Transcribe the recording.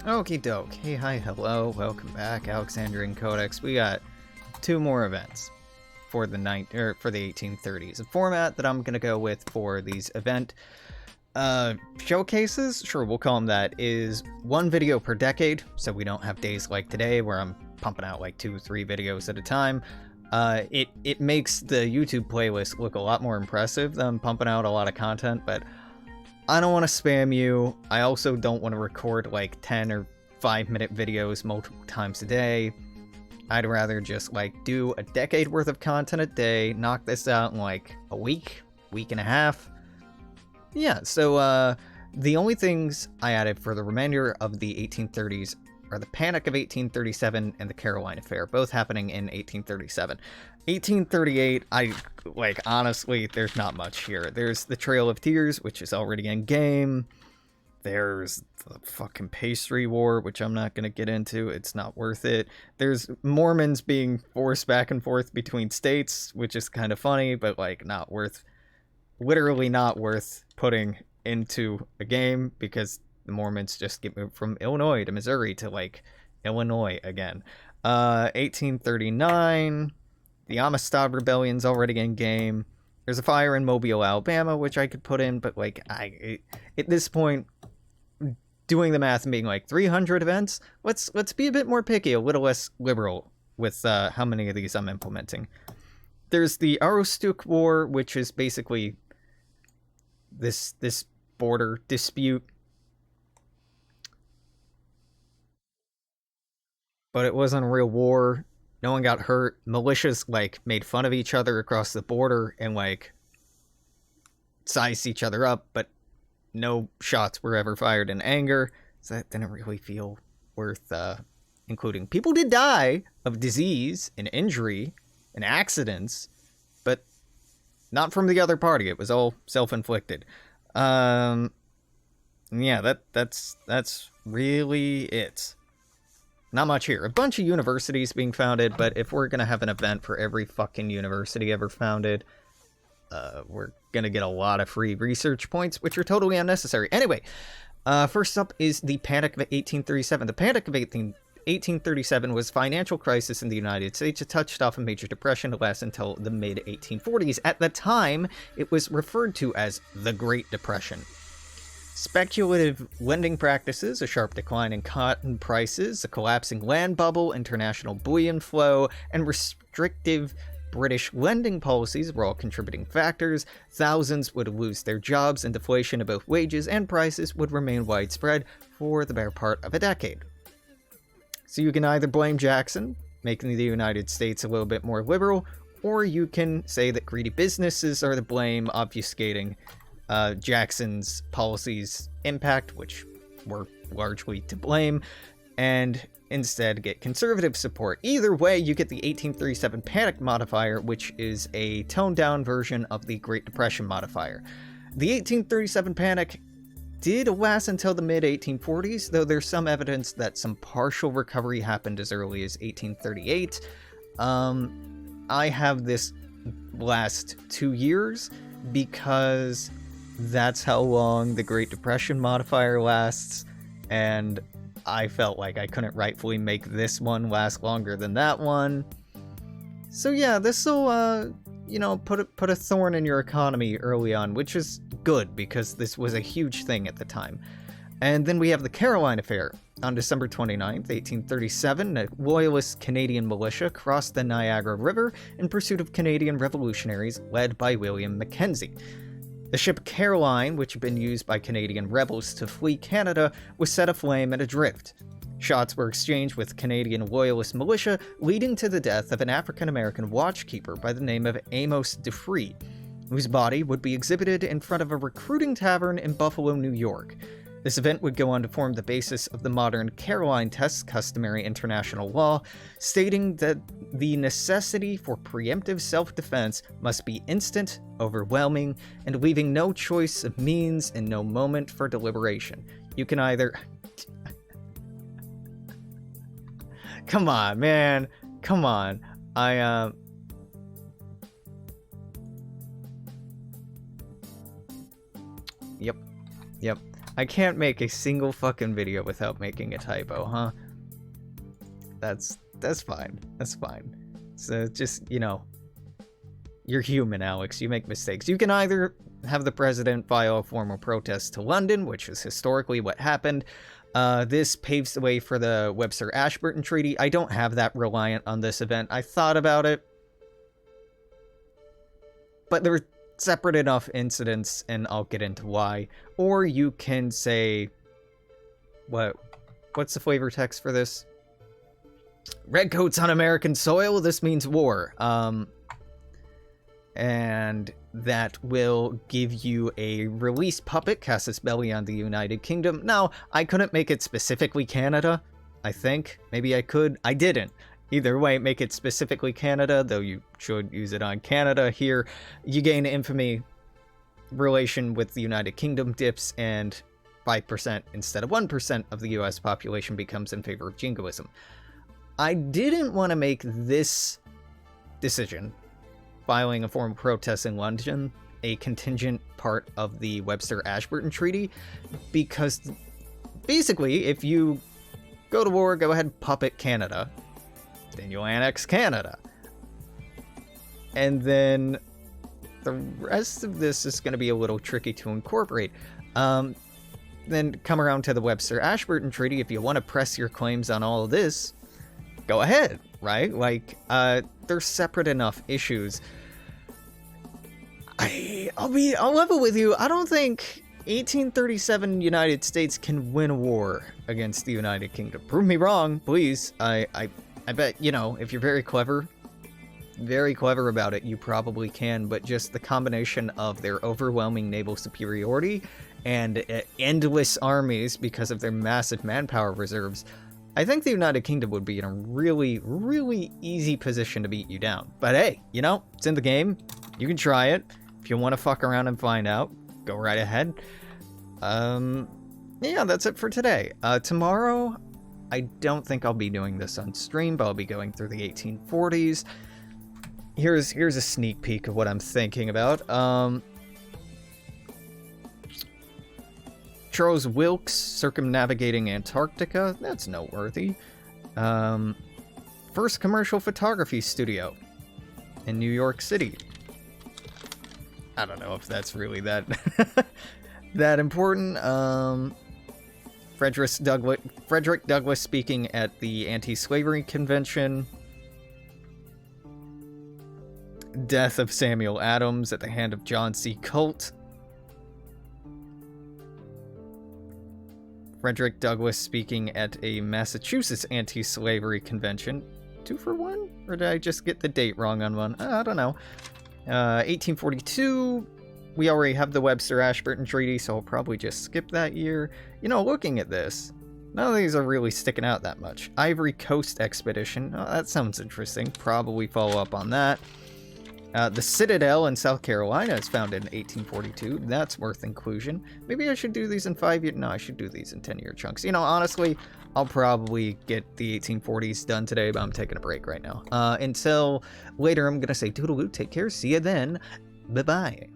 Okie doke. Hey, hi, hello, welcome back, Alexandrian Codex. We got two more events for the 1830s. A format that I'm gonna go with for these event showcases, sure, we'll call them that, is one video per decade, so we don't have days like today where I'm pumping out like 2 or 3 videos at a time. It makes the YouTube playlist look a lot more impressive than pumping out a lot of content, but I don't want to spam you. I also don't want to record like 10 or 5-minute videos multiple times a day. I'd rather just like do a decade worth of content a day, knock this out in like a week and a half. Yeah, so the only things I added for the remainder of the 1830s are the Panic of 1837 and the Caroline Affair, both happening in 1837. 1838, honestly, there's not much here. There's the Trail of Tears, which is already in game. There's the fucking Pastry War, which I'm not going to get into. It's not worth it. There's Mormons being forced back and forth between states, which is kind of funny, but, literally not worth putting into a game, because the Mormons just get moved from Illinois to Missouri to, Illinois again. 1839... The Amistad Rebellion's already in game. There's a fire in Mobile, Alabama, which I could put in, but at this point, doing the math and being 300 events, let's be a bit more picky, a little less liberal with how many of these I'm implementing. There's the Aroostook War, which is basically this border dispute, but it wasn't a real war. No one got hurt. Militias, made fun of each other across the border and, sized each other up, but no shots were ever fired in anger, so that didn't really feel worth including. People did die of disease and injury and accidents, but not from the other party. It was all self-inflicted. Yeah, that's really it. Not much here. A bunch of universities being founded, but if we're going to have an event for every fucking university ever founded, we're going to get a lot of free research points, which are totally unnecessary. Anyway, first up is the Panic of 1837. The Panic of 1837 was a financial crisis in the United States. It touched off a major depression to last until the mid-1840s. At the time, it was referred to as the Great Depression. Speculative lending practices, a sharp decline in cotton prices, a collapsing land bubble, international bullion flow, and restrictive British lending policies were all contributing factors. Thousands would lose their jobs, and deflation of both wages and prices would remain widespread for the better part of a decade. So you can either blame Jackson, making the United States a little bit more liberal, or you can say that greedy businesses are to blame, obfuscating Jackson's policies' impact, which were largely to blame, and instead get conservative support. Either way, you get the 1837 Panic modifier, which is a toned-down version of the Great Depression modifier. The 1837 Panic did last until the mid-1840s, though there's some evidence that some partial recovery happened as early as 1838. I have this last 2 years because that's how long the Great Depression modifier lasts, and I felt like I couldn't rightfully make this one last longer than that one. So yeah, this'll, put a thorn in your economy early on, which is good, because this was a huge thing at the time. And then we have the Caroline Affair. On December 29th, 1837, a loyalist Canadian militia crossed the Niagara River in pursuit of Canadian revolutionaries led by William Mackenzie. The ship Caroline, which had been used by Canadian rebels to flee Canada, was set aflame and adrift. Shots were exchanged with Canadian Loyalist militia, leading to the death of an African-American watchkeeper by the name of Amos DeFree, whose body would be exhibited in front of a recruiting tavern in Buffalo, New York. This event would go on to form the basis of the modern Caroline Test's customary international law, stating that the necessity for preemptive self-defense must be instant, overwhelming, and leaving no choice of means and no moment for deliberation. You can either... Come on, man. Come on. Yep. I can't make a single fucking video without making a typo, huh? That's fine. That's fine. So just, you know, you're human, Alex. You make mistakes. You can either have the president file a formal protest to London, which is historically what happened. This paves the way for the Webster-Ashburton Treaty. I don't have that reliant on this event. I thought about it, but there were separate enough incidents, and I'll get into why. Or you can say, what's the flavor text for this? Redcoats on American soil, this means war. And that will give you a release puppet, Casus Belli on the United Kingdom. Now, I couldn't make it specifically Canada, I think. Maybe I could. I didn't. Either way, make it specifically Canada, though you should use it on Canada. Here, you gain infamy relation with the United Kingdom dips, and 5% instead of 1% of the US population becomes in favor of jingoism. I didn't want to make this decision, filing a formal protest in London, a contingent part of the Webster-Ashburton Treaty, because basically, if you go to war, go ahead and puppet Canada, then you'll annex Canada. And then the rest of this is going to be a little tricky to incorporate. Then come around to the Webster-Ashburton Treaty. If you want to press your claims on all of this, go ahead, right? Like, they're separate enough issues. I'll level with you. I don't think 1837 United States can win a war against the United Kingdom. Prove me wrong, please. I bet, you know, if you're very clever about it, you probably can, but just the combination of their overwhelming naval superiority and endless armies because of their massive manpower reserves, I think the United Kingdom would be in a really, really easy position to beat you down. But hey, you know, it's in the game. You can try it. If you want to fuck around and find out, go right ahead. Yeah, that's it for today. Tomorrow, I don't think I'll be doing this on stream, but I'll be going through the 1840s. Here's a sneak peek of what I'm thinking about. Charles Wilkes circumnavigating Antarctica. That's noteworthy. First commercial photography studio in New York City. I don't know if that's really that that important. Frederick Douglass speaking at the Anti-Slavery Convention. Death of Samuel Adams at the hand of John C. Colt. Frederick Douglass speaking at a Massachusetts Anti-Slavery Convention. 2 for 1? Or did I just get the date wrong on one? I don't know. 1842. We already have the Webster-Ashburton Treaty, so I'll probably just skip that year. You know, looking at this, none of these are really sticking out that much. Ivory Coast Expedition. Oh, that sounds interesting. Probably follow up on that. The Citadel in South Carolina is founded in 1842. That's worth inclusion. Maybe I should do these in 5 year. No, I should do these in 10-year chunks. You know, honestly, I'll probably get the 1840s done today, but I'm taking a break right now. Until later, I'm going to say toodaloo, take care, see you then, bye-bye.